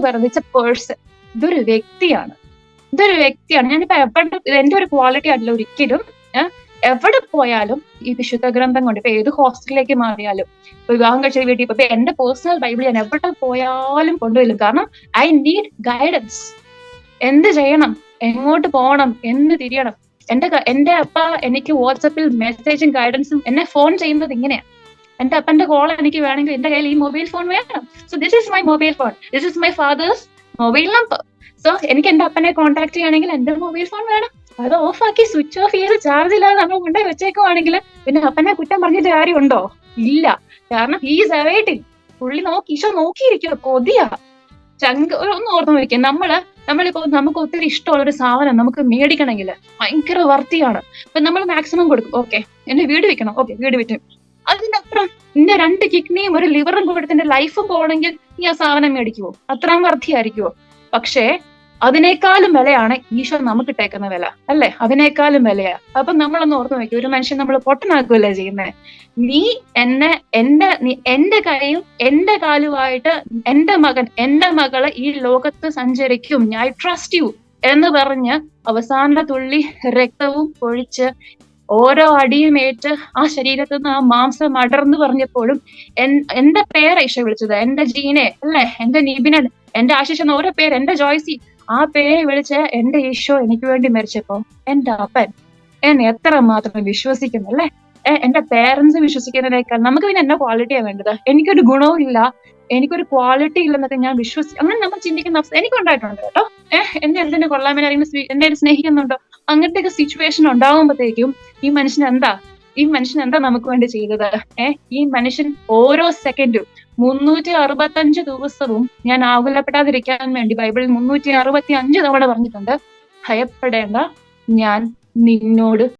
പറയുന്നത് it's A person. ഇതൊരു വ്യക്തിയാണ്. ഞാനിപ്പോ എവിടെ, എന്റെ ഒരു ക്വാളിറ്റി ആയിട്ടില്ല ഒരിക്കലും. എവിടെ പോയാലും ഈ വിശുദ്ധ ഗ്രന്ഥം കൊണ്ട്, ഇപ്പൊ ഏത് ഹോസ്റ്റലിലേക്ക് മാറിയാലും, ഇപ്പൊ വിവാഹം കഴിച്ച വീട്ടിൽ, ഇപ്പൊ എന്റെ പേഴ്സണൽ ബൈബിൾ ഞാൻ എവിടെ പോയാലും കൊണ്ടുവരും. കാരണം ഐ നീഡ് ഗൈഡൻസ്. എന്ത് ചെയ്യണം, എങ്ങോട്ട് പോകണം, എന്ത് തിരിയണം. എന്റെ അപ്പ എനിക്ക് വാട്സപ്പിൽ മെസ്സേജും ഗൈഡൻസും എന്നെ ഫോൺ ചെയ്യുന്നത് ഇങ്ങനെയാ. എന്റെ അപ്പന്റെ കോൾ എനിക്ക് വേണമെങ്കിൽ എന്റെ കയ്യിൽ ഈ മൊബൈൽ ഫോൺ വേണം. So this is my mobile phone, this is my fathers mobile number. So എനിക്ക് എന്റെ അപ്പനെ കോൺടാക്ട് ചെയ്യണമെങ്കിൽ എന്റെ മൊബൈൽ ഫോൺ വേണം. അത് ഓഫ് ആക്കി സ്വിച്ച് ഓഫ് ചെയ്ത് ചാർജ് ഇല്ലാതെ നമ്മൾ കൊണ്ടുപോയി വെച്ചേക്കുവാണെങ്കിൽ പിന്നെ അപ്പനെ കുറ്റം പറഞ്ഞിട്ട് കാര്യമുണ്ടോ? ഇല്ല. കാരണം ഹീസ് അവൈറ്റിംഗ്. പുള്ളി ഈശോ നോക്കിയിരിക്കുക, കൊതിയാ. ഒന്ന് ഓർമ്മ വയ്ക്കുക, നമ്മളിപ്പോ നമുക്ക് ഒത്തിരി ഇഷ്ടമുള്ള ഒരു സാധനം നമുക്ക് മേടിക്കണമെങ്കിൽ ഭയങ്കര വർത്തിയാണ്. അപ്പൊ നമ്മൾ മാക്സിമം കൊടുക്കും. ഓക്കെ, എന്റെ വീട് വിൽക്കണം, ഓക്കെ വീട് വിറ്റും. അതിനപ്പുറം നിന്റെ 2 കിഡ്നിയും ഒരു ലിവറും കൊടുത്ത് എന്റെ ലൈഫ് പോകണമെങ്കിൽ നീ ആ സാധനം മേടിക്കുവോ? അത്രയും വർത്തിയായിരിക്കുവോ? പക്ഷേ അതിനേക്കാളും വിലയാണ് ഈശോ നമുക്ക് ഇട്ടേക്കുന്ന വില, അല്ലെ? അതിനേക്കാളും വിലയാ. അപ്പൊ നമ്മളൊന്ന് ഓർത്ത് നോക്കി, ഒരു മനുഷ്യൻ നമ്മൾ പൊട്ടനാക്കുകയല്ലേ ചെയ്യുന്നത്? നീ എന്റെ കൈയും എന്റെ കാലുമായിട്ട് എന്റെ മകള് ഈ ലോകത്ത് സഞ്ചരിക്കും, ഐ ട്രസ്റ്റ് യു എന്ന് പറഞ്ഞ് അവസാന തുള്ളി രക്തവും ഒഴിച്ച് ഓരോ അടിയും ഏറ്റ് ആ ശരീരത്തിൽ നിന്ന് ആ മാംസം അടർന്നു പറഞ്ഞപ്പോഴും എന്റെ പേര് ഈശോ വിളിച്ചത്, എന്റെ ജീനെ, അല്ലെ, എന്റെ നിബിനൻ, എന്റെ ആശിഷ് എന്ന ഓരോ പേര്, എന്റെ ജോയ്സി, ആ പേര് വിളിച്ച് എന്റെ ഈശോ എനിക്ക് വേണ്ടി മരിച്ചപ്പോ എന്റെ അപ്പൻ എന്നെ എത്ര മാത്രം വിശ്വസിക്കുന്നു, അല്ലെ? എന്റെ പേരൻസ് വിശ്വസിക്കുന്നതിനേക്കാൾ നമുക്ക് പിന്നെ എന്നെ ക്വാളിറ്റിയാണ് വേണ്ടത്. എനിക്കൊരു ഗുണവും ഇല്ല, എനിക്കൊരു ക്വാളിറ്റി ഇല്ലെന്നൊക്കെ ഞാൻ അങ്ങനെ നമ്മൾ ചിന്തിക്കുന്ന അവസ്ഥ എനിക്കുണ്ടായിട്ടുണ്ട് കേട്ടോ. എന്നെ എന്തിനു കൊള്ളാമെന്ന് എന്നെ സ്നേഹിക്കുന്നുണ്ടോ? അങ്ങനത്തെ ഒക്കെ സിറ്റുവേഷൻ ഉണ്ടാകുമ്പോഴത്തേക്കും ഈ മനുഷ്യൻ എന്താ നമുക്ക് വേണ്ടി ചെയ്തത്? ഈ മനുഷ്യൻ ഓരോ സെക്കൻഡും 365 ദിവസവും ഞാൻ ആകുലപ്പെടാതിരിക്കാൻ വേണ്ടി ബൈബിളിൽ 365 തവണ പറഞ്ഞിട്ടുണ്ട്, ഭയപ്പെടേണ്ട, ഞാൻ നിന്നോട്